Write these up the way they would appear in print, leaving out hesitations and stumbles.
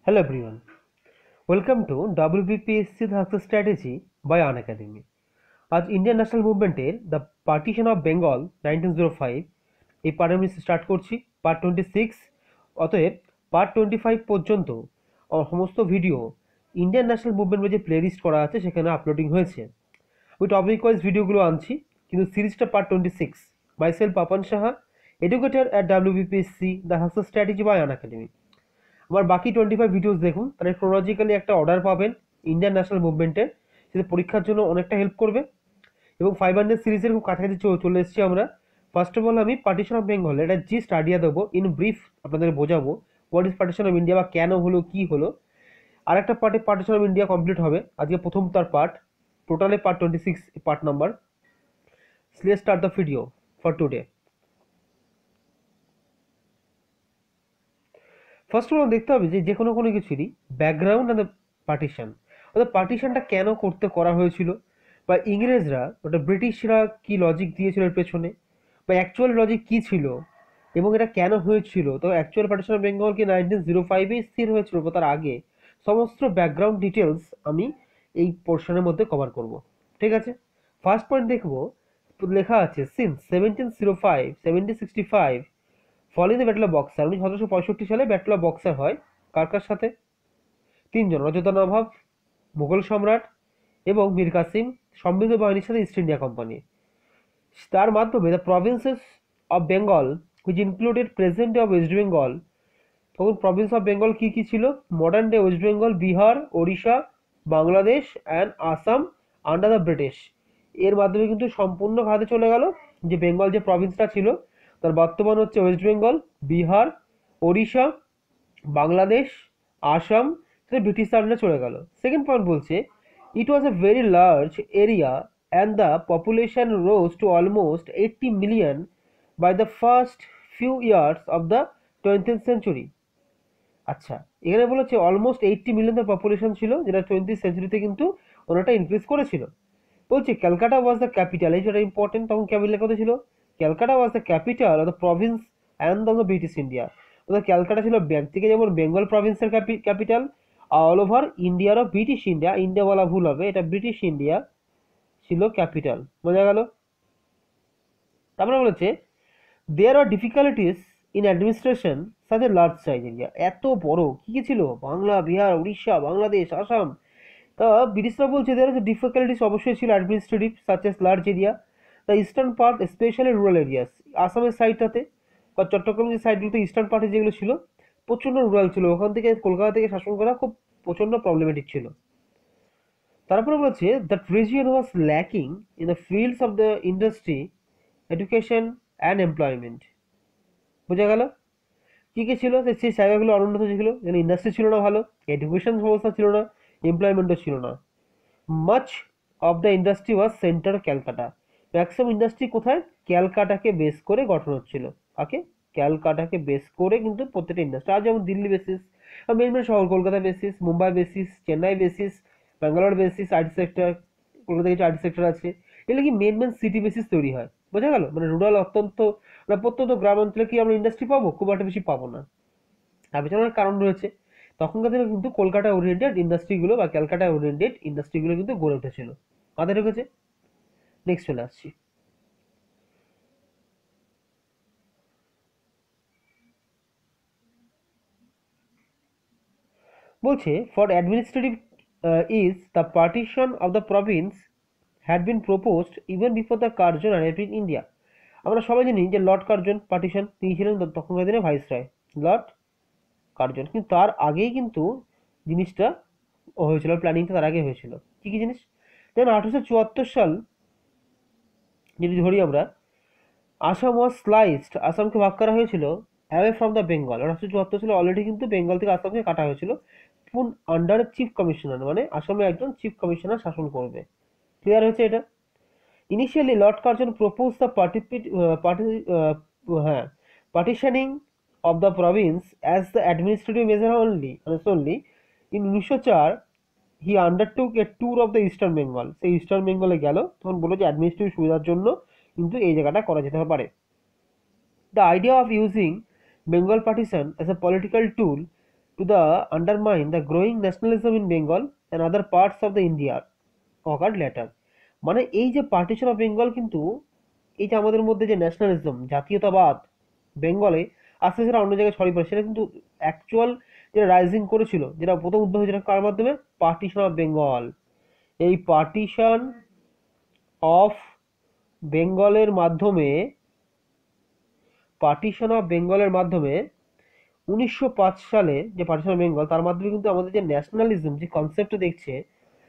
Hello everyone, welcome to WBPSC Success Strategy by Unacademy. আজ Indian national মুভমেন্টের the partition of Bengal 1905 এই part আমি start করছি part 26। অতএব পার্ট 25 পর্যন্ত সমস্ত ভিডিও ইন্ডিয়ান ন্যাশনাল মুভমেন্ট যে প্লেলিস্ট করা আছে সেখানে আপলোডিং হয়েছে। আমি টপিক ওয়াইজ ভিডিওগুলো আনছি, কিন্তু সিরিজটা part 26। Myself Papan Saha, educator at WBPSC the success strategy by Unacademy. আমার বাকি 25 ভিডিওস দেখুন, তাহলে ক্রোনোলজিক্যালি একটা অর্ডার পাবেন ইন্ডিয়ান ন্যাশনাল মুভমেন্টের, সেটা পরীক্ষার জন্য অনেকটা হেল্প করবে। এবং 500 সিরিজের খুব কাছাকাছি চলে এসেছি আমরা। ফার্স্ট অফ অল আমি পার্টিশন অফ বেঙ্গল এটা জিস্ট আইডিয়া দেবো, ইন ব্রিফ আপনাদের বোঝাবো what is partition of India বা কেন হলো কি হলো। আর একটা পার্টে পার্টিশন অফ ইন্ডিয়া কমপ্লিট হবে, আজকে প্রথম তার পার্ট, টোটালে part 26 part number. Let's start the video for today. First of all দেখতে হবে যে কোনো কিছুরই ব্যাকগ্রাউন্ড অ্যান্ড পার্টিশন, অর্থাৎ পার্টিশনটা কেন করা হয়েছিল, বা ইংরেজরা ওটা ব্রিটিশরা কি লজিক দিয়েছিল এর পেছনে, বা অ্যাকচুয়াল লজিক কি ছিল এবং এটা কেন হয়েছিল। তো অ্যাকচুয়াল পার্টিশন অফ বেঙ্গল কি 1905-এ স্থির হয়েছিল বা তার আগে, সমস্ত ব্যাকগ্রাউন্ড ডিটেলস আমি এই পোর্শনের মধ্যে কভার করব। ঠিক আছে, ফার্স্ট পয়েন্ট দেখবো, লেখা আছে since 1705 following the battle of Buxar, 1765 সালে ব্যাটল অফ বক্সার হয় কার সাথে? তিনজন, অযোধ্যা নবাব, মুঘল সম্রাট এবং মীর কাসিম সমৃদ্ধ বাহিনীর সাথে ইস্ট ইন্ডিয়া কোম্পানি। তার মাধ্যমে the provinces of Bengal which included present day of West Bengal, তখন প্রভিন্স অফ বেঙ্গল কি কি ছিল? Modern day West Bengal, Bihar, Odisha, Bangladesh and Assam under the British. এর মাধ্যমে কিন্তু সম্পূর্ণ হাতে চলে গেল যে বেঙ্গল যে প্রভিন্সটা ছিল তার বর্তমান হচ্ছে ওয়েস্ট বেঙ্গল, বিহার, ওড়িশা, বাংলাদেশ, আসাম, সেটা ব্রিটিশ আন্ডারে চলে গেল। সেকেন্ড পয়েন্ট বলছে it was a very large area and the population rose to almost 80 million by the first few years of the 20th century. আচ্ছা, এখানে বলেছে অলমোস্ট 80 মিলিয়ন তার পপুলেশন ছিল, যেটা 20th সেঞ্চুরিতে কিন্তু ওনাটা ইনক্রিজ করেছিল। বলছে ক্যালকাটা ওয়াজ দ্য ক্যাপিটাল, এই যেটা ইম্পর্টেন্ট, তখন ক্যাপিটাল কথা ছিল Calcutta was the capital of the province and of the British India. অর্থাৎ ক্যালকাটা ছিল থেকে যেমন বেঙ্গল প্রভিন্সের ক্যাপিটাল, অল ওভার ইন্ডিয়ারও ব্রিটিশ ইন্ডিয়া, ইন্ডিয়া বলা ভুল হবে, এটা ব্রিটিশ ইন্ডিয়া ছিল ক্যাপিটাল। বোঝা গেল? তারপরে বলেছে there are difficulties in administration such a large size area. এত বড় কি কি ছিল, বাংলা, বিহার, উড়িষ্যা, বাংলাদেশ, আসাম। তা ব্রিটিশরা বলছে দেয়ার আর ডিফিকাল্টিস অবশ্যই ছিল administrative such as large area, the eastern part specially rural areas. আসামের সাইডটাতে বা চট্টগ্রামের যে সাইডগুলোতে ইস্টার্ন পার্টে যেগুলো ছিল প্রচণ্ড রুরাল ছিল, ওখান থেকে কলকাতা থেকে শাসন করা খুব প্রচণ্ড প্রবলেমেটিক ছিল। তারপরে বলছে that region was lacking in the fields of the industry, education and employment. বোঝা গেল কী কী ছিল সেই জায়গাগুলো অনুন্নত ছিল, যেন ইন্ডাস্ট্রি ছিল না ভালো, এডুকেশন ব্যবস্থা ছিল না, এমপ্লয়মেন্টও ছিল না। Much of the industry was centre Calcutta. Maximum industry কোথায়? ক্যালকাটাকে বেস করে গঠন হচ্ছিল। কাকে? ক্যালকাটাকে বেস করে কিন্তু প্রত্যেকটা ইন্ডাস্ট্রি, আর যেমন দিল্লি বেসিস, মেন মেন শহর Kolkata basis, Mumbai basis, Chennai basis, Bangalore basis, IT sector, Kolkata কিছু আইটি সেক্টর আছে, এগুলো কি মেন মেন সিটি বেসিস তৈরি হয়। বোঝা গেল? মানে রুরাল অত্যন্ত মানে প্রত্যন্ত গ্রাম অঞ্চলে কি আমরা ইন্ডাস্ট্রি পাবো? খুব একটা বেশি পাবো না। তার পেছনে অনেক কারণ রয়েছে। তখনকার দিনে কিন্তু কলকাতা ওরিয়েন্টেড ইন্ডাস্ট্রিগুলো বা ক্যালকাটা ওরিয়েন্টেড ইন্ডাস্ট্রিগুলো কিন্তু গড়ে উঠেছিল। মাথায় ঢুকেছে? নেক্সট চলে আসছি। বলছে for administrative is the partition of the Province had been proposed even before the Curzon arrived in India. আমরা সবাই জানি যে লর্ড কার্জন পার্টিশন, তিনি ছিলেন তখনকার দিনে ভাইসরয়, লর্ড কার্জন, কিন্তু তার আগেই কিন্তু জিনিসটা হয়েছিল, প্ল্যানিংটা তার আগে হয়েছিল। কী কী জিনিস? যেমন 1874 সাল যদি ধরি আমরা, আসাম ওয়াজ স্লাইসড, আসামকে ভাগ করা হয়েছিল অ্যাওয়ে ফ্রম দ্য বেঙ্গল। 1874 সালে অলরেডি কিন্তু বেঙ্গল থেকে আসামকে কাটা হয়েছিল, পুন আন্ডার চিফ কমিশনার, মানে আসামে একজন চিফ কমিশনার শাসন করবে। ক্লিয়ার হয়েছে এটা? Initially Lord Curzon propose the partitioning of the Province as the administrative measure only in 1904 he আন্ডারটুক A tour of the eastern Bengal. সেই ইস্টার্ন বেঙ্গলে গেল, তখন বললো যে অ্যাডমিনিস্ট্রেটিভ সুবিধার জন্য কিন্তু এই জায়গাটা করা যেতে পারে। The idea of using Bengal partition as a political tool to the undermine the growing nationalism in Bengal and other parts of the India occurred later. মানে এই যে পার্টিশন অফ বেঙ্গল কিন্তু এই যে আমাদের মধ্যে যে ন্যাশনালিজম জাতীয়তাবাদ বেঙ্গলে আস্তে আস্তে অন্য জায়গায় ছড়িয়ে পড়ে, সেটা কিন্তু অ্যাকচুয়াল যেটা রাইজিং করেছিল, যেটা প্রথম উদ্ভব হয়েছিল কার মাধ্যমে? Partition of Bengal. এই পার্টিশন অফ বেঙ্গলের মাধ্যমে, পার্টিশন অফ বেঙ্গলের মাধ্যমে 1905 সালে যে পার্টিশন অফ বেঙ্গল, তার মাধ্যমে কিন্তু আমাদের যে ন্যাশনালিজম যে কনসেপ্ট দেখছে,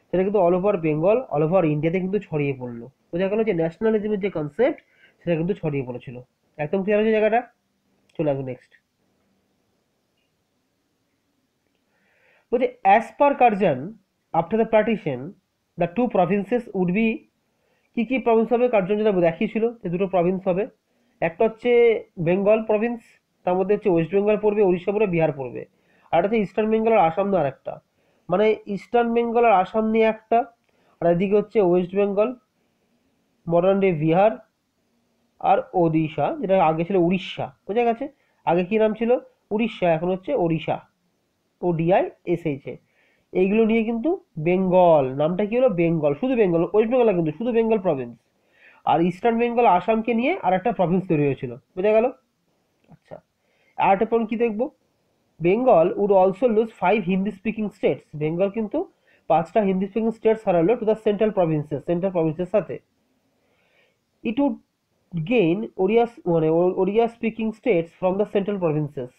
সেটা কিন্তু all over Bengal, all over ইন্ডিয়াতে কিন্তু ছড়িয়ে পড়লো। বোঝা গেল যে ন্যাশনালিজমের যে কনসেপ্ট সেটা কিন্তু ছড়িয়ে পড়েছিল। একদম ক্লিয়ার হয়েছে জায়গাটা? চলে আসবো নেক্সট। বলছে as per Curzon after the partition the two provinces would be, কি কি প্রভিন্স হবে কার্জন যেটা দেখিয়েছিল যে দুটো প্রভিন্স হবে। একটা হচ্ছে বেঙ্গল প্রভিন্স, তার মধ্যে হচ্ছে ওয়েস্ট বেঙ্গল পড়বে, উড়িষ্যা পড়বে, বিহার পড়বে। আর একটা হচ্ছে ইস্টার্ন বেঙ্গল আর আসাম নিয়ে আরেকটা, মানে ইস্টার্ন বেঙ্গল আর আসাম নিয়ে একটা, আর এদিকে হচ্ছে ওয়েস্ট বেঙ্গল, মডার্ন ডে বিহার আর ওড়িশা, যেটা আগে ছিল উড়িষ্যা। বোঝা গেছে? আগে কি নাম ছিল? উড়িষ্যা, এখন হচ্ছে ওড়িশা, ODI এসেছে। এইগুলো নিয়ে কিন্তু বেঙ্গল নামটা কি হলো? বেঙ্গল, শুধু বেঙ্গল, ওয়েস্ট বেঙ্গল না কিন্তু, শুধু বেঙ্গল প্রভিন্স। আর ইস্টার্ন বেঙ্গল আসামকে নিয়ে আর একটা প্রভিন্স তৈরি হয়েছিল। বোঝা গেল? আচ্ছা, আর একটা পয়েন্ট কি দেখবো? Bengal would also lose 5 Hindi speaking states. Bengal কিন্তু 5টা হিন্দি স্পিকিং স্টেটস হারালো to the central provinces, central প্রভিন্সের সাথে। ইট উড গেইন ওড়িয়া, মানে Oriya speaking states from the central provinces.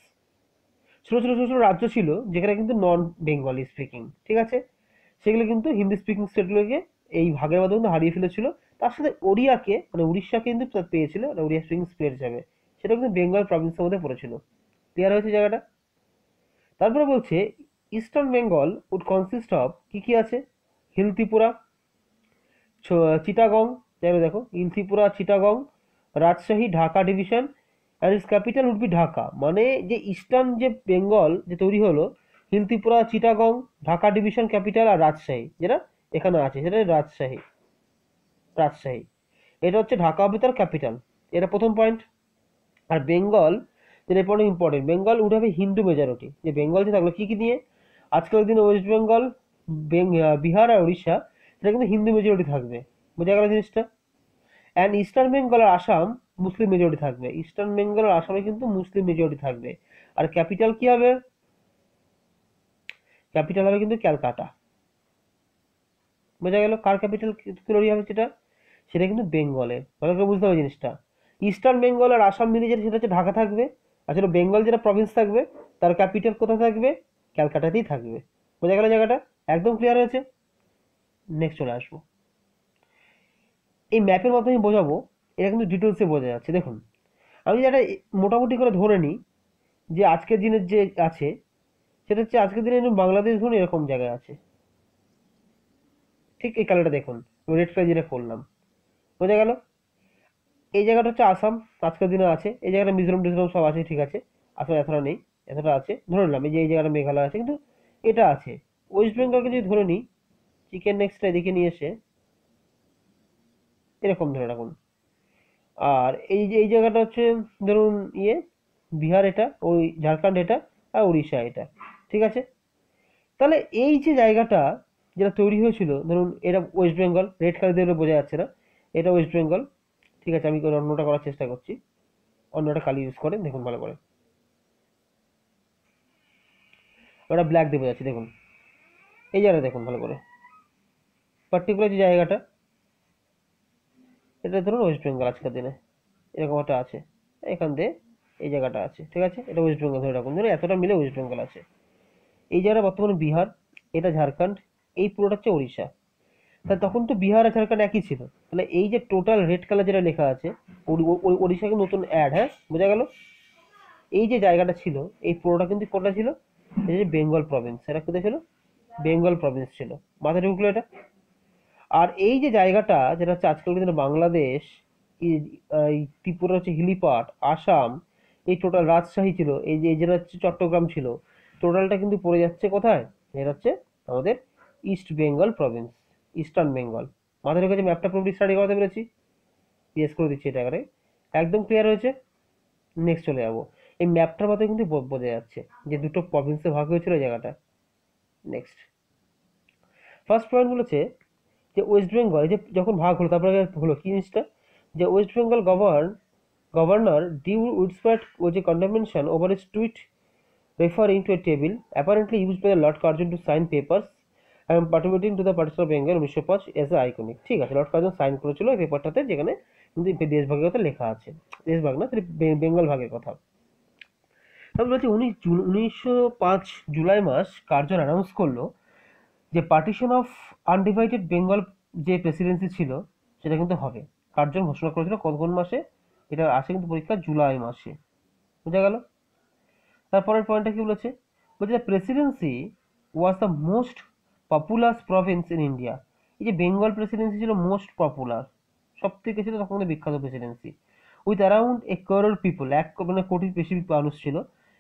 ছোটো ছোটো ছোটো ছোটো রাজ্য ছিল যেখানে কিন্তু নন বেঙ্গলি স্পিকিং, ঠিক আছে, সেগুলো কিন্তু হিন্দি স্পিকিং স্টেটগুলোকে এই ভাগের মাধ্যমে কিন্তু হারিয়ে ফেলেছিল। তার সাথে ওড়িয়াকে, মানে উড়িষ্যাকে কিন্তু পেয়েছিল ওড়িয়া স্পিকিং স্টেট হিসাবে, সেটা কিন্তু বেঙ্গল প্রভিন্সের মধ্যে পড়েছিল। ক্লিয়ার হয়েছে জায়গাটা? তারপরে বলছে eastern Bengal would consist of, কি কি আছে? হিল ত্রিপুরা, চিটাগং, যাই দেখো hill Tripura, Chittagong, Rajshahi, Dhaka division, and its capital would be Dhaka. মানে যে ইস্টার্ন যে বেঙ্গল যে তৈরি হলো, hill Tripura, Chittagong, Dhaka division capital আর রাজশাহী, যেটা এখানে আছে সেটা রাজশাহী, রাজশাহী এটা হচ্ছে ঢাকা হবে তার ক্যাপিটাল। এটা প্রথম পয়েন্ট। আর বেঙ্গল যেটা ইম্পর্টেন্ট, বেঙ্গল উড হবে হিন্দু মেজরিটি। যে বেঙ্গল যে থাকলো কি কি নিয়ে, আজকের দিনে ওয়েস্ট বেঙ্গল, বিহার আর উড়িষ্যা, সেটা কিন্তু হিন্দু মেজরিটি থাকবে। বোঝা গেল জিনিসটা? অ্যান্ড ইস্টার্ন বেঙ্গল আর আসাম মুসলিম মেজরিটি থাকবে। ইস্টার্ন বেঙ্গল আর আসামে কিন্তু মুসলিম মেজরিটি থাকবে। আর ক্যাপিটাল কি হবে? ক্যাপিটাল হবে কিন্তু ক্যালকাটা। বোঝা গেল? কার ক্যাপিটাল তৈরি হবে সেটা? সেটা কিন্তু বেঙ্গলের। ভালো করে বুঝতে হবে জিনিসটা। ইস্টার্ন বেঙ্গল আর আসাম মিলে যেটা, সেটা হচ্ছে ঢাকা থাকবে। আর সেটা বেঙ্গল যেটা প্রভিন্স থাকবে, তার ক্যাপিটাল কোথায় থাকবে? ক্যালকাটাতেই থাকবে। বোঝা গেল জায়গাটা? একদম ক্লিয়ার হয়েছে? নেক্সট চলে আসবো। এই ম্যাপের মাধ্যমে বোঝাবো, এটা কিন্তু ডিটেলসে বোঝা যাচ্ছে। দেখুন, আমি যেটা মোটামুটি করে ধরে নিই যে আজকের দিনের যে আছে, সেটা হচ্ছে আজকের দিনে বাংলাদেশ ধরুন এরকম জায়গায় আছে। ঠিক এই কালারটা দেখুন, রেড কালার যেটা করলাম। বোঝা গেল? এই জায়গাটা হচ্ছে আসাম, আজকের দিনে আছে। এই জায়গাটা মিজোরাম টিজোরাম সব আছে, ঠিক আছে। আসলে এতটা নেই, এতটা আছে ধরে নিলাম। এই যে এই জায়গাটা মেঘালয় আছে, কিন্তু এটা আছে। ওয়েস্ট বেঙ্গলকে যদি ধরে নিই, চিকেন নেক্সটটা এদিকে নিয়ে এসে এরকম ধরে রাখুন। আর এই যে এই জায়গাটা হচ্ছে ধরুন বিহার, এটা ওই ঝাড়খণ্ড এটা, আর উড়িষ্যা এটা, ঠিক আছে। তাহলে এই যে জায়গাটা যেটা তৈরি হয়েছিল, ধরুন এটা ওয়েস্ট বেঙ্গল, রেড কালার দিয়ে বোঝা যাচ্ছে না, এটা ওয়েস্ট বেঙ্গল, ঠিক আছে। আমি অন্যটা করার চেষ্টা করছি, অন্যটা কালি ইউজ করেন, দেখুন ভালো করে। ওটা ব্ল্যাক দিয়ে বোঝাচ্ছি, দেখুন এই জায়গাটা দেখুন ভালো করে। পার্টিকুলার যে জায়গাটা, এটা ধরুন ওয়েস্ট বেঙ্গল আজকের দিনে এরকম একটা আছে। এখান দিয়ে এই জায়গাটা আছে, ঠিক আছে। এটা ওয়েস্ট বেঙ্গল ধরে রাখুন, ধরুন এতটা মিলে ওয়েস্ট বেঙ্গল আছে। এই জায়গাটা বর্তমানে বিহার, এটা ঝাড়খণ্ড, এই পুরোটা হচ্ছে ওড়িশা। তাহলে তখন তো বিহার আর ঝাড়খণ্ড একই ছিল। তাহলে এই যে টোটাল রেড কালার যেটা লেখা আছে, ওড়িশাকে নতুন অ্যাড, হ্যাঁ বোঝা গেল? এই যে জায়গাটা ছিল, এই পুরোটা কিন্তু কোনটা ছিল? এই যে বেঙ্গল প্রভিন্স, এটা কোথায় ছিল? বেঙ্গল প্রভিন্স ছিল। মাথায় ঢুকলো এটা? আর এই যে জায়গাটা যেটা হচ্ছে আজকালকার দিনে বাংলাদেশ, এই ত্রিপুরা হচ্ছে হিলিপাট, আসাম, এই টোটাল রাজশাহী ছিল, এই যে যেটা হচ্ছে চট্টগ্রাম ছিল, টোটালটা কিন্তু পড়ে যাচ্ছে কোথায়? এটা হচ্ছে আমাদের east Bengal Province, eastern Bengal. মাথায় রেখেছে? ম্যাপটা পুরোপুরি স্টাডি করাতে পেরেছি? ইয়েস করে দিচ্ছি এটা এখানে। একদম ক্লিয়ার হয়েছে? নেক্সট চলে যাবো। এই ম্যাপটার মধ্যে কিন্তু বোঝা যাচ্ছে যে দুটো প্রভিন্সে ভাগ হয়েছিল এই জায়গাটা। নেক্সট ফার্স্ট পয়েন্ট বলেছে যে ওয়েস্ট বেঙ্গল যে যখন ভাগ হলো তারপরে হলো কি জিনিসটা, যে ওয়েস্ট বেঙ্গল গভর্নর ডিউ উডসপ্যাট was a condemnation over his tweet referring to a table apparently used by the Lord Curzon to sign papers and contributing to the partition of Bengal 1905 as a iconic। ঠিক আছে, লর্ড কার্জন সাইন করেছিল এই পেপারটাতে, যেখানে কিন্তু দেশভাগের কথা লেখা আছে, দেশভাগ না বেঙ্গল ভাগের কথা। তারপর বলছি 1905 জুলাই মাস কার্জন অ্যানাউন্স করলো যে পার্টিশন অফ আনডিভাইডেড বেঙ্গল যে প্রেসিডেন্সি ছিল সেটা কিন্তু হবে। কার্জন ঘোষণা করেছিল কোন মাসে, এটা আসে কিন্তু পরীক্ষা জুলাই মাসে, বোঝা গেল। তারপরের পয়েন্টটা কি বলেছে, বলছে presidency was the most popular province in India. এই যে বেঙ্গল প্রেসিডেন্সি ছিল মোস্ট পপুলার, সব থেকে ছিল তখন বিখ্যাত presidency, with around a crore people, মানে কোটির বেশি মানুষ ছিল,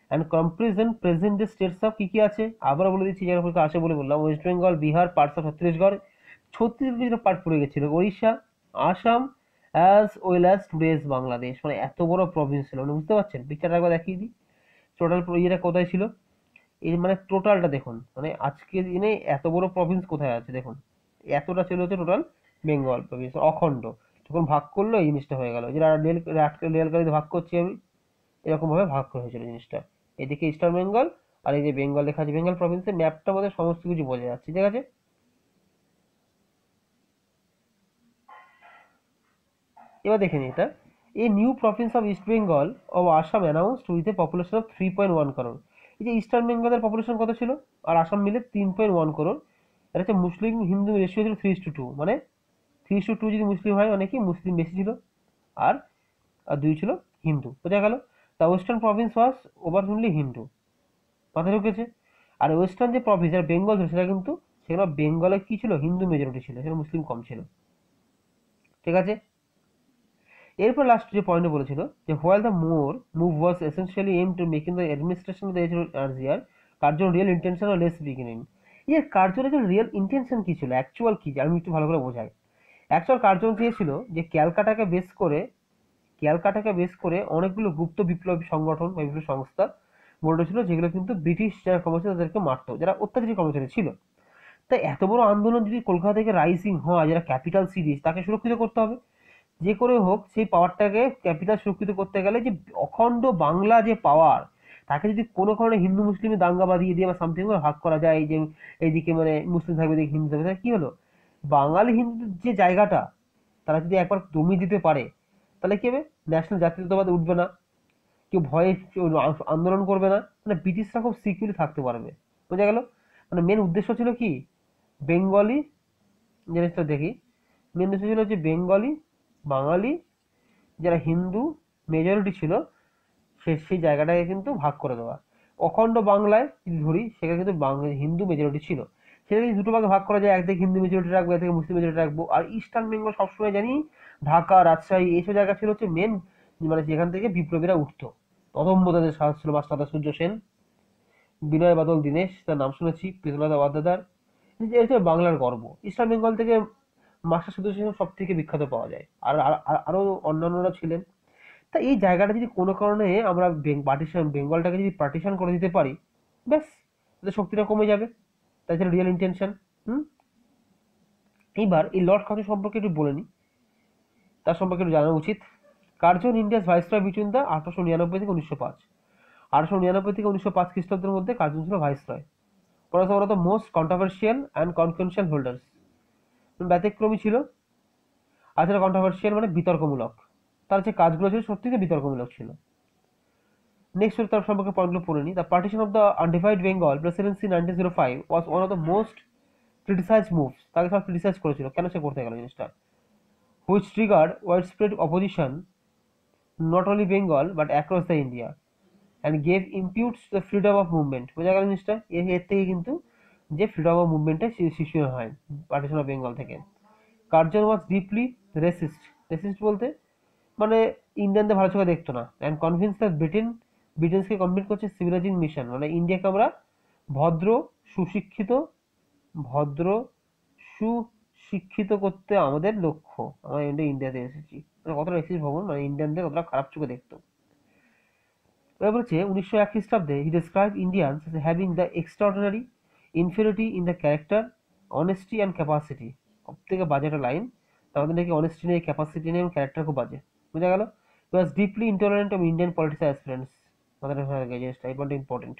and comparison present day states of কি কি আছে, আবার বলে দিচ্ছি যারা পরীক্ষা আসে বলে বললাম, West Bengal, Bihar, parts of Chhattisgarh, Chhattisgarh part পড়ে গেছিল, Orissa, Assam, as well as today's Bangladesh. মানে এত বড় প্রভিন্স ছিল, মানে বুঝতে পারছেন। পিকচারটা একবার দেখিয়ে দিই, টোটাল ইয়েটা কোথায় ছিল, এই মানে টোটালটা দেখুন, মানে আজকের দিনে এত বড় প্রভিন্স কোথায় আছে দেখুন, এতটা ছিল হচ্ছে টোটাল বেঙ্গল প্রভিন্স অখণ্ড। যখন ভাগ করলো এই জিনিসটা হয়ে গেল, যেটা রেলগাড়িতে ভাগ করছি আমি, এরকম ভাবে ভাগ করে হয়েছিল জিনিসটা। এদিকে ইস্টার্ন বেঙ্গল আর এই যে বেঙ্গল লেখা আছে বেঙ্গল প্রভিন্সের ম্যাপটার মধ্যে সমস্ত কিছু বোঝা যাচ্ছে, ঠিক আছে। এবার দেখে নিই এটা, এই new province of east Bengal ও Assam announced with a population of 3.1 crore. এই যে ইস্টার্ন বেঙ্গলের পপুলেশন কত ছিল আর আসাম মিলে 3.1 করোড়। এটা হচ্ছে মুসলিম হিন্দু রেশিও ছিল 3:2, মানে 3:2 যদি মুসলিম হয় মানে কি মুসলিম বেশি ছিল, আর 2 ছিল হিন্দু, বোঝা গেল। The western Province was overwhelmingly Hindu, মাথায় ঢুকেছে। আর ওয়েস্টার্ন যে প্রভিন্স আর বেঙ্গল ছিল সেটা কিন্তু, সেখানে বেঙ্গলে কি ছিল, হিন্দু মেজরিটি ছিল, সেখানে মুসলিম কম ছিল, ঠিক আছে। এরপর লাস্ট যে পয়েন্টে বলেছিল যে while the more move was essentially aim to making the administration of the আর্জিয়ার, Curzon real intention are less beginning. এই কার্জনের যে রিয়েল ইন্টেনশন কি ছিল, অ্যাকচুয়াল কি, আমি একটু ভালো করে বোঝাই। অ্যাকচুয়াল কার্জন চেয়েছিল যে ক্যালকাটাকে বেস করে অনেকগুলো গুপ্ত বিপ্লবী সংগঠন বা বিপ্লবী সংস্থা গড়ে উঠেছিল, যেগুলো কিন্তু ব্রিটিশ যারা কর্মচারী তাদেরকে মারতো, যারা অত্যাচারী কর্মচারী ছিল। তাই এত বড় আন্দোলন যদি কলকাতা থেকে রাইজিং হয়, যারা ক্যাপিটাল সিটি তাকে সুরক্ষিত করতে হবে, যে করে হোক সেই পাওয়ারটাকে, ক্যাপিটাল সুরক্ষিত করতে গেলে যে অখণ্ড বাংলা যে পাওয়ার, তাকে যদি কোনো কারণে হিন্দু মুসলিমে দাঙ্গা বাঁধিয়ে দিয়ে বা সামথিং ভাগ করা যায়, এই যে এইদিকে মানে মুসলিম থাকবে, এদিকে হিন্দু থাকবে, তাহলে কি হলো, বাঙালি হিন্দুদের যে জায়গাটা তারা যদি একবার দমিয়ে দিতে পারে, তাহলে কি হবে, ন্যাশনাল জাতীয়তাবাদ উঠবে না, কেউ ভয়ে আন্দোলন করবে না, মানে ব্রিটিশরা খুব সিকিউরলি থাকতে পারবে, বোঝা গেল। মানে মেন উদ্দেশ্য ছিল কি, বেঙ্গলি জিনিসটা দেখি, মেন উদ্দেশ্য ছিল যে বেঙ্গলি বাঙালি যারা হিন্দু মেজরিটি ছিল সেই জায়গাটাকে কিন্তু ভাগ করে দেওয়া। অখণ্ড বাংলায় যদি ধরি সেখানে কিন্তু হিন্দু মেজরিটি ছিল, সেটাকে দুটো ভাগে ভাগ করা যায়, একদিকে হিন্দু মেজরিটি রাখবো, একদিকে মুসলিম মেজরিটি রাখবো। আর ইস্টার্ন বেঙ্গল সবসময় জানি ঢাকা, রাজশাহী এইসব জায়গা ছিল হচ্ছে মেন, মানে যেখান থেকে বিপ্লবীরা উঠতো। অদম্য তাদের সাহস ছিল, মাস্টারদা সূর্য সেন, বিনয় বাদল দীনেশ, তার নাম শুনেছি, প্রীতলতা ওয়াদ্দেদার, এটা হচ্ছে বাংলার গর্ব। ইস্টার্ন বেঙ্গল থেকে মাস্টার সূর্য সেন সব থেকে বিখ্যাত পাওয়া যায়, আর আরো অন্যান্যরা ছিলেন। তা এই জায়গাটা যদি কোনো কারণে আমরা বেঙ্গলটাকে যদি পার্টিশন করে দিতে পারি, ব্যাস তাদের শক্তিটা কমে যাবে, তাই ছিল রিয়েল ইন্টেনশন। হুম, এইবার এই লর্ড কার্জন সম্পর্কে একটু বলে নিই, তার সম্পর্কে একটু জানা উচিত। Curzon India's viceroy between the 1899 থেকে 1905, 1899 থেকে 1905 খ্রিস্টাব্দের মধ্যে কার্জন ছিল ভাইসরয়। প্রথমত most controversial and confidential holders, ব্যতিক্রমী ছিল, আর সেটা কন্ট্রোভার্সিয়াল মানে বিতর্কমূলক, তার যে কাজগুলো ছিল সত্যিই বিতর্কমূলক ছিল। নেক্সট তার সম্পর্কে পয়েন্টগুলো পড়ে নিই। The partition of the undivided Bengal presidency 1905 was one of the most criticise moves, তাকে সব ক্রিটিসাইজ করেছিল, কেন সে করতে গেল জিনিসটা, which triggered widespread opposition not only Bengal but across the India and gave impetus the freedom of movement. বোঝা গেল জিনিসটা, এর থেকে কিন্তু যে ফ্রিডম অফ মুভমেন্টের সৃষ্টি হয় পার্টিশন অফ বেঙ্গল থেকে। Curzon was deeply racist, racist বলতে মানে ইন্ডিয়ানদের ভালো চোখে দেখতো না, অ্যান্ড কনভিন্স দ্য ব্রিটেনসকে কমপ্লিট করছে সিভিলাইজিং মিশন, মানে ইন্ডিয়াকে আমরা ভদ্র সুশিক্ষিত ভদ্র সুশিক্ষিত করতে আমাদের লক্ষ্য, আমরা ইন্ডিয়াতে এসেছি, মানে কতটা এসেছি ভবন, মানে ইন্ডিয়ানদের কতটা খারাপ চোখে দেখতো। এবার বলছে 1901 খ্রিস্টাব্দে he describe Indians as having the extraordinary inferiority in the character, honesty and capacity. সব থেকে বাজে একটা লাইন, আমাদের নাকি অনেস্টি নেই, ক্যাপাসিটি নেই এবং ক্যারেক্টার খুব বাজে, বোঝা গেল। Was deeply intolerant of Indian political aspirants, আমাদের জিনিসটা ইম্পর্টেন্ট।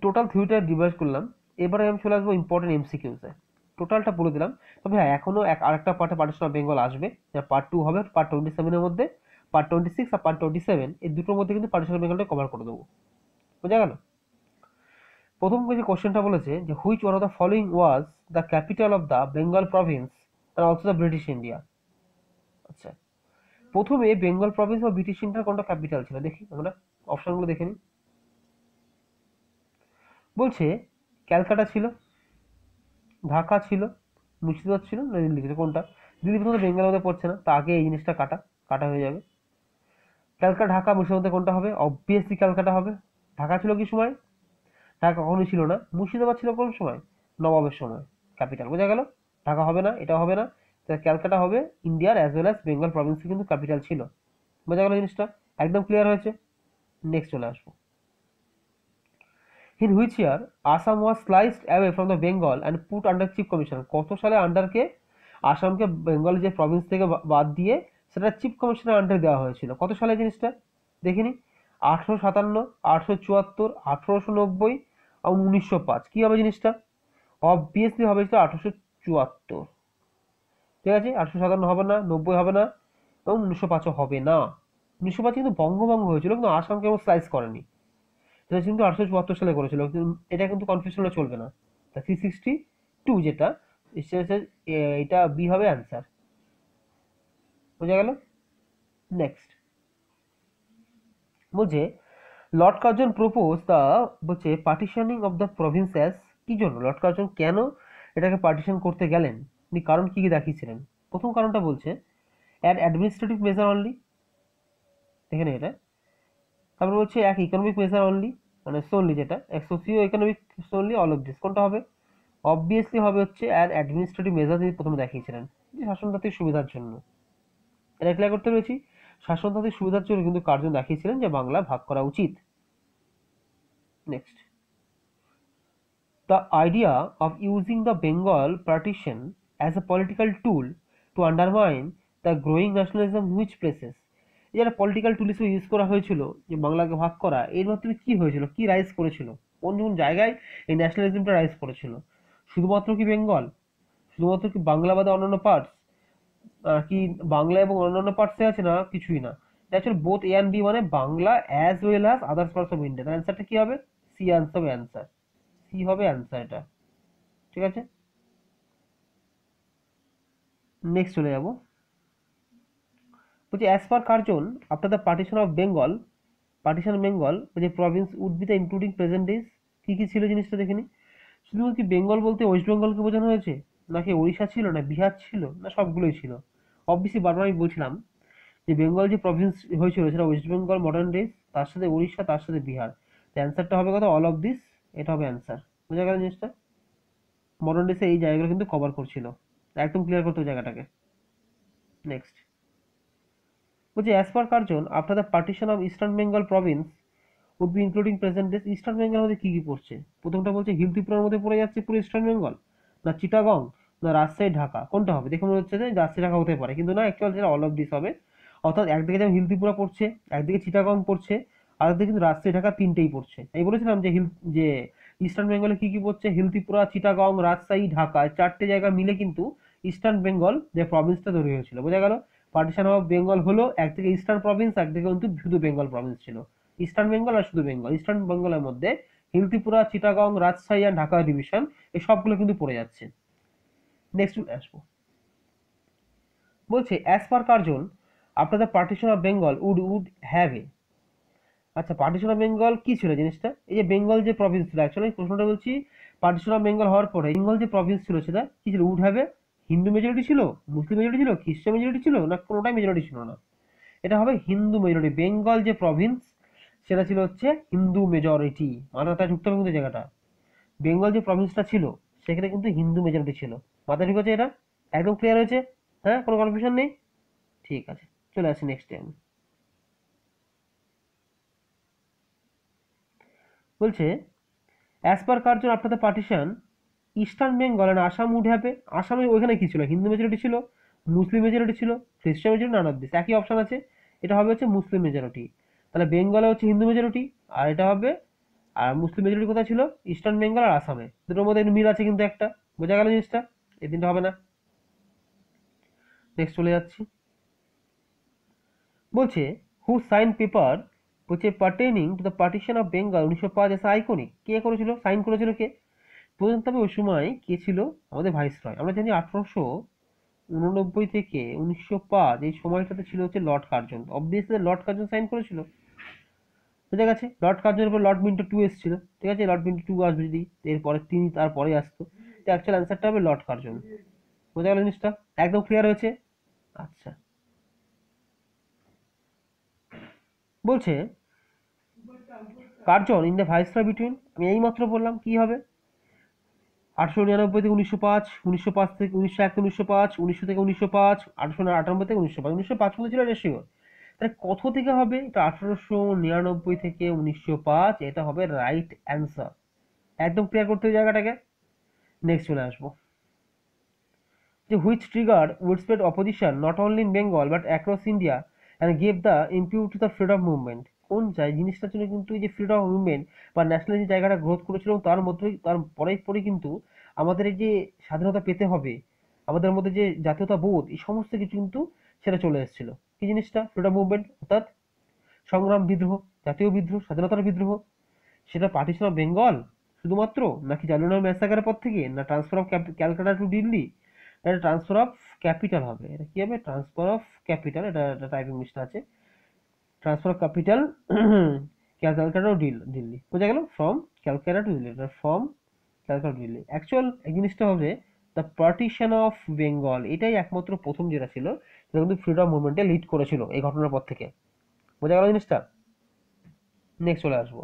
টোটাল থিওরিটা ডিভাইড করলাম, এবারে আমি চলে আসবো ইম্পর্টেন্ট এমসিকিউসে। টোটালটা বলে দিলাম, তবে হ্যাঁ এখনো আরেকটা পার্টে পার্টিশন অফ বেঙ্গল আসবে, যার পার্ট 2 হবে পার্ট 27-এর মধ্যে। পার্ট 26 আর পার্ট 27 এই দুটোর মধ্যে কিন্তু পার্টিশন অফ বেঙ্গলটা কভার করে দেবো, বোঝা গেল। প্রথম যে কোশ্চেনটা বলেছে যে which one of the following was the capital of the Bengal Province and also the British India. আচ্ছা, প্রথমে বেঙ্গল প্রভিন্স বা ব্রিটিশ ইন্ডিয়ার কোনটা ক্যাপিটাল ছিল দেখি, আমরা অপশনগুলো দেখে নিই। বলছে ক্যালকাটা ছিল, ঢাকা ছিল, মুর্শিদাবাদ ছিল না দিল্লি ছিল, কোনটা? দিল্লি প্রথমত বেঙ্গলের মধ্যে পড়ছে না, তা আগে এই জিনিসটা কাটা কাটা হয়ে যাবে। ক্যালকাটা ঢাকা মুর্শিদাবাদের মধ্যে কোনটা হবে? অবভিয়াসলি ক্যালকাটা হবে। ঢাকা ছিল কি সময়? ঢাকা কখনোই ছিল না। মুর্শিদাবাদ ছিল কোন সময়? নবাবের সময় ক্যাপিটাল, বোঝা গেল। ঢাকা হবে না, এটা হবে না, ক্যালকাটা হবে। ইন্ডিয়ার অ্যাজ ওয়েল অ্যাজ বেঙ্গল প্রভিন্সের কিন্তু ক্যাপিটাল ছিল, বোঝা গেল জিনিসটা, একদম ক্লিয়ার হয়েছে। নেক্সট চলে আসবো। In which year Assam was sliced away from the Bengal and put under chief commissioner? কত সালে আন্ডারকে আসামকে বেঙ্গল যে প্রভিন্স থেকে বাদ দিয়ে সেটা চিফ কমিশনার আন্ডারে দেওয়া হয়েছিল? কত সালে জিনিসটা দেখিনি। 1857, 1874, 1890 এবং 1905। কি হবে জিনিসটা? অবভিয়াসলি হবে 1874, ঠিক আছে। 1857 হবে না, 90 হবে না এবং 1905 হবে না। 1905 কিন্তু বঙ্গভঙ্গ হয়েছিল, কিন্তু আসামকে কেমন স্লাইস করেনি, সেটা কিন্তু 1874 সালে করেছিল। এটা কিন্তু কনফিউশন চলবে না। তা 362 যেটা এটা বি হবে অ্যান্সার, বোঝা গেল। নেক্সট বলছে লর্ড কার্জন প্রপোজ দ্য, বলছে পার্টিশনিং অফ দ্য প্রভিন্সেস। কি জন্য লর্ড কার্জন কেন এটাকে পার্টিশন করতে গেলেন, উনি কারণ কি কি দেখিয়েছিলেন? প্রথম কারণটা বলছে অ্যাড অ্যাডমিনিস্ট্রেটিভ মেজার অনলি, এখানে এটা। তারপর বলছে এক ইকোনমিক মেজার অনলি, মানে সোনলি, যেটা এক সোসিও ইকোনমিক সোনলি, অল অফ দিস। কোনটা হবে? অবভিয়াসলি হবে হচ্ছে অ্যান অ্যাডমিনিস্ট্রেটিভ মেজার, তিনি প্রথমে দেখিয়েছিলেন যে শাসনতান্ত্রিক সুবিধার জন্য। এটা ক্লিয়ার করতে পেরেছি। শাসনতান্ত্রিক সুবিধার জন্য কিন্তু কার্জন দেখিয়েছিলেন যে বাংলা ভাগ করা উচিত। Next, the idea of using the Bengal partition as a political tool two undermine the growing nationalism which places. এই যারা পলিটিক্যাল টুল হিসেবে ইউজ করা হয়েছিল যে বাংলাকে ভাগ করা, এর মাধ্যমে কি হয়েছিল, কি রাইজ করেছিল, কোন কোন জায়গায় এই ন্যাশনালিজমটা রাইজ করেছিল? শুধুমাত্র কি বেঙ্গল? শুধুমাত্র কি বাংলা বাদে অন্যান্য পার্টস? কি বাংলা এবং অন্যান্য পার্টসে আছে? না, কিছুই না। Actually both A and B, মানে Bangla as well as others parts of India. অ্যান্সারটা কি হবে? সি আনসার হবে অ্যান্সার, সি হবে অ্যান্সার এটা, ঠিক আছে। নেক্সট চলে যাব। বলছি as per Curzon after the partition Bengal যে province would be the including present days. কি কি ছিল জিনিসটা দেখে নিই। শুধুমাত্র কি বেঙ্গল বলতে ওয়েস্ট বেঙ্গলকে বোঝানো হয়েছে, নাকি ওড়িশা ছিল, না বিহার ছিল, না সবগুলোই ছিল? অবভিয়াসলি বারবার আমি বলছিলাম যে বেঙ্গল যে প্রভিন্স হয়েছিল সেটা ওয়েস্ট বেঙ্গল মডার্ন ডেজ, তার সাথে উড়িষ্যা, তার সাথে বিহার। অ্যান্সারটা হবে কত? অল অফ দিস, এটা হবে অ্যান্সার, বোঝা গেল জিনিসটা। মডার্ন ডেসে এই জায়গাগুলো কিন্তু কভার করছিল, একদম ক্লিয়ার করতে জায়গাটাকে। নেক্সট বলছে as per Curzon after the partition of eastern Bengal province would be including present days. Eastern Bengal মধ্যে কি কি পড়ছে? প্রথমটা বলছে হিল ত্রিপুরার মধ্যে পড়ে যাচ্ছে পুরো ইস্টার্ন বেঙ্গল, না চিটাগং, না রাজশাহী ঢাকা, কোনটা হবে? দেখে মনে হচ্ছে যে রাজশাহী ঢাকা হতে পারে, কিন্তু না, অ্যাকচুয়ালি সেটা অল অফ দিস হবে। অর্থাৎ একদিকে যেমন হিল ত্রিপুরা পড়ছে, একদিকে চিটাগং পড়ছে, আর একদিকে কিন্তু রাজশাহী ঢাকা তিনটেই পড়ছে। আমি বলেছিলাম যে ইস্টার্ন বেঙ্গলে কি কি পড়ছে, হিল ত্রিপুরা, চিটাগং, রাজশাহী, ঢাকা, চারটে জায়গা মিলে কিন্তু ইস্টার্ন বেঙ্গল যে প্রভিন্সটা তৈরি হয়েছিল, বোঝা গেল। পার্টিশন অফ বেঙ্গল হলো একদিকে ইস্টার্ন প্রভিন্স, একদিকে কিন্তু শুধু বেঙ্গল প্রভিন্স ছিল। ইস্টার্ন বেঙ্গল আর শুধু বেঙ্গল, ইস্টার্ন বেঙ্গলের মধ্যে হিল ত্রিপুরা, চিটাগং, রাজশাহী আর ঢাকা ডিভিশন, এই সবগুলো কিন্তু পড়ে যাচ্ছে। নেক্সট আসবো। বলছে as per Curzon after the partition of Bengal would have a. আচ্ছা, পার্টিশন অফ বেঙ্গল কি ছিল জিনিসটা? এই যে বেঙ্গল যে প্রভিন্স ছিল, অ্যাকচুয়ালি প্রশ্নটা বলছি পার্টিশন অফ বেঙ্গল হওয়ার পরে বেঙ্গল যে প্রভিন্স ছিল সেটা কি ছিল? Would have a Hindu majority ছিল, মুসলিম মেজরিটি ছিল, খ্রিস্টান মেজরিটি ছিল, না কোনোটাই মেজরিটি ছিল না? এটা হবে হিন্দু মেজরিটি। বেঙ্গল যে প্রভিন্স সেটা ছিল হচ্ছে হিন্দু মেজরিটি, মাথাটা ঢুকতে হবে কিন্তু জায়গাটা। বেঙ্গল যে প্রভিন্সটা ছিল সেখানে কিন্তু হিন্দু মেজরিটি ছিল, মাথায় ঢুকেছে এটা? একদম ক্লিয়ার হয়েছে? হ্যাঁ, কোনো কনফিউশন নেই? ঠিক আছে, চলে আসি নেক্সট টাইম। বলছে as per Curzon after the partition eastern Bengal and Assam would have আসামে ওইখানে কি ছিল, হিন্দু মেজরিটি ছিল, মুসলিম মেজরিটি ছিল, খ্রিস্টান মেজরিটি, নান অফ দিস, একই অপশন আছে। এটা হবে হচ্ছে মুসলিম মেজরিটি। তাহলে বেঙ্গলে হচ্ছে হিন্দু মেজরিটি, আর এটা হবে, আর মুসলিম মেজরিটি কোথায় ছিল, ইস্টার্ন বেঙ্গল আর আসামে। দুটোর মধ্যে মিল আছে কিন্তু একটা, বোঝা গেল জিনিসটা, এই তিনটা হবে না। নেক্সট চলে যাচ্ছি। বলছে হু সাইন পেপার বলছে pertaining to the partition of Bengal 1905 as iconic, কে করেছিল, সাইন করেছিল কে, প্রধানত ওই সময় কে ছিল, আমাদের ভাইসরয়। আমরা জানি 1889 থেকে 1905 এই সময়টাতে ছিল হচ্ছে Lord Curzon, obviously Lord Curzon sign করেছিল, বুঝা গেছে। লর্ড কার্জনের পর লর্ড মিন্টো টু এসেছিল, ঠিক আছে, লর্ড মিন্টো টু আসবে যদি, এরপরে তিনি তারপরে আসতো, তো অ্যাকচুয়াল অ্যান্সারটা হবে লর্ড কার্জন। বোঝা গেল জিনিসটা, একদম ক্লিয়ার হয়েছে। আচ্ছা, বলছে Curzon in the viceroy between, আমি এইমাত্র বললাম কি হবে, 1899 থেকে 1905, 1905 থেকে 1901 থেকে 1905, 1900 থেকে 1905, 1898 থেকে 1905, 1905 পর্যন্ত ছিল রেশিও। তাহলে কত থেকে হবে, এটা 1899 থেকে 1905, এটা হবে রাইট অ্যান্সার। একদম ক্লিয়ার করতে হবে জায়গাটাকে। নেক্সট চলে আসবো, যে which triggered widespread opposition not only in Bengal but across India and gave the impetus to the freedom movement, কোন জিনিসটার জন্য কিন্তু এই যে ফ্রিডম মুভমেন্ট বা ন্যাশনাল যে জায়গাটা গ্রোথ করেছিল, তার মধ্যে তার পরে কিন্তু আমাদের এই যে স্বাধীনতা পেতে হবে, আমাদের মধ্যে যে জাতীয়তা বোধ, এই সমস্ত কিছু কিন্তু সেটা চলে এসেছিল। কি জিনিসটা, ফ্রিডম মুভমেন্ট, অর্থাৎ সংগ্রাম, বিদ্রোহ, জাতীয় বিদ্রোহ, স্বাধীনতার বিদ্রোহ। সেটা পার্টিশন অফ বেঙ্গল শুধুমাত্র, নাকি জালিয়ানওয়ালা ম্যাসাকারের পর থেকে, না transfer of Calcutta to Delhi, এটা ট্রান্সফার অফ ক্যাপিটাল হবে, এটা কি হবে, ট্রান্সফার অফ ক্যাপিটাল, এটা টাইপিং মিস্টেক আছে, transfer of capital Calcutta to Delhi, বোঝা গেল, ফ্রম ক্যালকাটা টু দিল্লি, এটা from Calcutta to Delhi. Actual এই জিনিসটা হবে দ্য পার্টিশন অফ বেঙ্গল, এটাই একমাত্র প্রথম যেটা ছিল, সেটা কিন্তু ফ্রিডম মুভমেন্টে লিড করেছিল এই ঘটনার পর থেকে, বোঝা গেল জিনিসটা। নেক্সট চলে আসবো,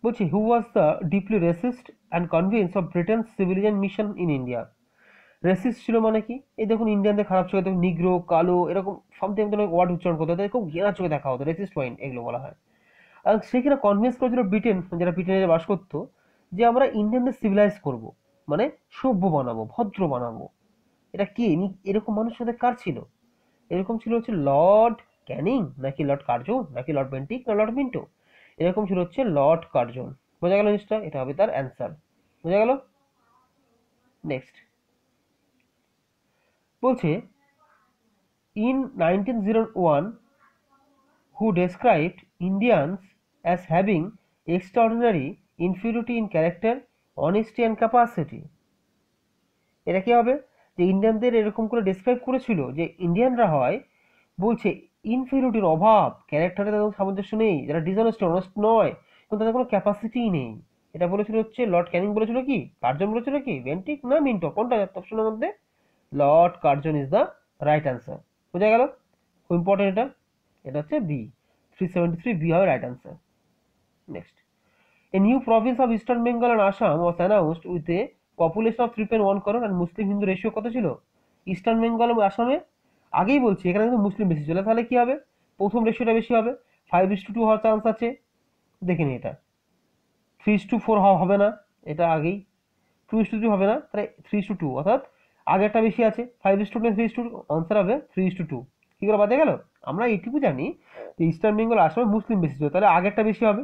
বলছি who was the deeply racist and convince of Britain civilian mission in India. Racist ছিল মানে কি, এই দেখুন ইন্ডিয়ানদের খারাপ চোখে দেখুন, নিগ্রো, কালো, এরকম সামথিং ওয়ার্ড উচ্চারণ করতে হতো, খুব ঘৃণা চোখে দেখা হতো, রেসিস্ট পয়েন্ট এগুলো বলা হয়। আর সেখানে কনভিন্স করেছিল ব্রিটেন, যারা ব্রিটেনে বাস করতো, যে আমরা ইন্ডিয়ানদের সিভিলাইজ করব, মানে সভ্য বানাবো, ভদ্র বানাবো। এটা কি, এরকম মানুষ সাথে কার ছিল, এরকম ছিল হচ্ছে লর্ড ক্যানিং, নাকি লর্ড কার্জন, নাকি লর্ড বেন্টিক, না লর্ড মিন্টো, এরকম ছিল হচ্ছে লর্ড কার্জন। বোঝা গেল জিনিসটা, এটা হবে তার অ্যান্সার, বোঝা গেল। নেক্সট বলছে in 1901 who described Indians as having extraordinary inferiority in character, honesty and capacity, এটা কি হবে, যে ইন্ডিয়ানদের এরকম করে ডেসক্রাইব করেছিল যে ইন্ডিয়ানরা হয়, বলছে ইনফিরিয়রিটির অভাব, ক্যারেক্টারে তাদের সামঞ্জস্য নেই, যারা ডিসঅনেস্ট, অনেস্ট নয়, কিন্তু তাদের কোনো ক্যাপাসিটিই নেই। এটা বলেছিল হচ্ছে লর্ড ক্যানিং, বলেছিল কি, কার্জন বলেছিল কি, বেন্টিক না মিন্টো, কোনটা অপশনের মধ্যে, Lord Curzon is the right answer, বোঝা গেল, খুব ইম্পর্টেন্ট এটা, এটা হচ্ছে বি, 373 বি হবে right answer. Next, a new province of eastern Bengal and Assam was announced with a population of 3.1 crore and Muslim Hindu ratio কত ছিল, ইস্টার্ন বেঙ্গল এবং আসামে, আগেই বলছি এখানে কিন্তু মুসলিম বেশি ছিল, তাহলে কি হবে, প্রথম রেশিওটা বেশি হবে, 5:2 হওয়ার চান্স আছে, দেখে নি এটা, 3:4 হবে না, এটা আগেই, 2:3 হবে না, তাহলে 3:2, অর্থাৎ আগেরটা বেশি আছে, 5:2 না 3:2, আনসার হবে 3:2। কি করে বাজে গেল, আমরা এইটুকু জানি যে ইস্টার্ন বেঙ্গল আসামে মুসলিম বেশি ছিল, তাহলে আগেরটা বেশি হবে,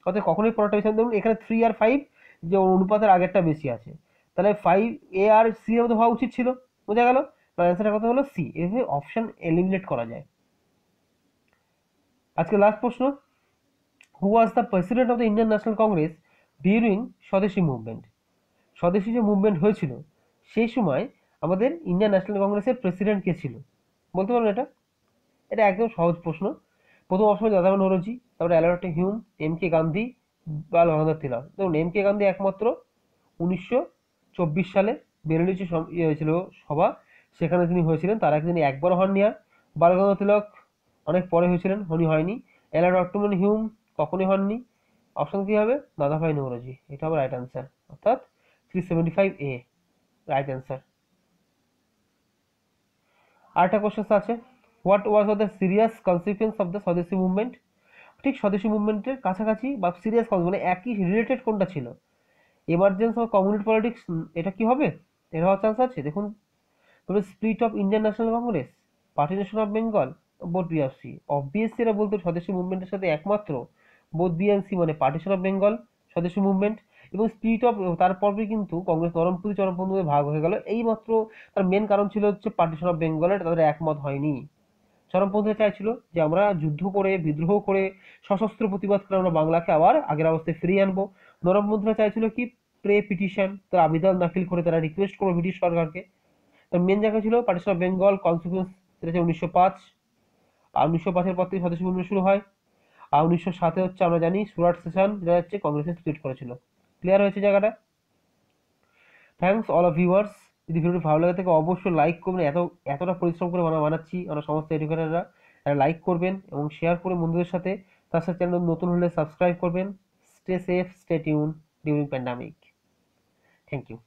অর্থাৎ কখনোই পরেরটা বেশি হবে। দেখুন এখানে 3 আর 5 যে অনুপাতের আগেরটা বেশি আছে, তাহলে 5 এ আর সি এর মধ্যে হওয়া উচিত ছিল, বোঝা গেল, অ্যান্সারটা কত হলো সি, এভাবে অপশন এলিমিনেট করা যায়। আজকে লাস্ট প্রশ্ন, who was the president of the Indian National Congress during Swadeshi movement, Swadeshi যে মুভমেন্ট হয়েছিল সেই সময় আমাদের ইন্ডিয়ান ন্যাশনাল কংগ্রেসের প্রেসিডেন্ট কে ছিল, বলতে পারবেন এটা, এটা একদম সহজ প্রশ্ন। প্রথম অপশন দাদাভাই নৌরোজি, তারপরে Albert Hume, M K Gandhi, বা গঙ্গাধর তিলক। দেখুন এম কে গান্ধী একমাত্র 1924 সালে বেরেলিতে ইয়ে হয়েছিল সভা, সেখানে তিনি হয়েছিলেন, তার আগে তিনি একবারও হননি, আর বালগঙ্গাধর তিলক অনেক পরে হয়েছিলেন, হয়নি। অ্যালবার্ট হিউম কখনোই হননি। অপশন কি হবে, দাদাভাই নৌরোজি, এটা হবে রাইট অ্যান্সার, অর্থাৎ 375 এ রাইট অ্যান্সার। আরেকটা কোশ্চেন আছে, what was the serious consequence of the swadeshi movement? ঠিক স্বদেশী মুভমেন্টের কাছাকাছি বা সিরিয়াস মানে একই রিলেটেড কোনটা ছিল? এমার্জেন্স অফ কমিউনিটি পলিটিক্স, এটা কি হবে? এর হওয়ার চান্স আছে। দেখুন, তবে split of Indian National Congress, partition of Bengal, বোধ বিএনসি। অবভিয়াসলি এরা বলতো স্বদেশী মুভমেন্টের সাথে একমাত্র বোধ বিএনসি মানে partition of Bengal, swadeshi movement এবং স্প্লিট অফ। তারপরে কিন্তু কংগ্রেস নরমপন্থী চরমপন্থী ভাগ হয়ে গেল। এইমাত্র তার মেন কারণ ছিল হচ্ছে পার্টিশন অফ বেঙ্গলের তাদের একমত হয়নি। চরমপন্থীরা চাইছিল যে আমরা যুদ্ধ করে বিদ্রোহ করে সশস্ত্র প্রতিবাদ করে আমরা বাংলাকে আবার আগের অবস্থায় ফিরিয়ে আনবো। নরমপন্থীরা চাইছিল কি প্রে পিটিশন, তার আবেদন দাখিল করে তারা রিকোয়েস্ট করবে ব্রিটিশ সরকারকে। তার মেন জায়গা ছিল পার্টিশন অফ বেঙ্গল কনসিকুয়েন্স, সেটা হচ্ছে 1905। আর 1905-এর পর থেকে স্বদেশী মুভমেন্ট শুরু হয়। আর 1907-এ হচ্ছে আমরা জানি সুরাট সেশন, যেটা হচ্ছে কংগ্রেসের স্প্লিট করেছিল। ক্লিয়ার হয়েছে জায়গাটা? Thanks all of viewers. যদি ভিডিওটি ভালো লাগে থাকে অবশ্যই লাইক করবেন। এতটা পরিশ্রম করে বানাচ্ছি আমরা সমস্ত এডুকেটাররা, লাইক করবেন এবং শেয়ার করে বন্ধুদের সাথে। তার সাথে চ্যানেল নতুন হলে সাবস্ক্রাইব করবেন। Stay safe, stay tune during pandemic. Thank you.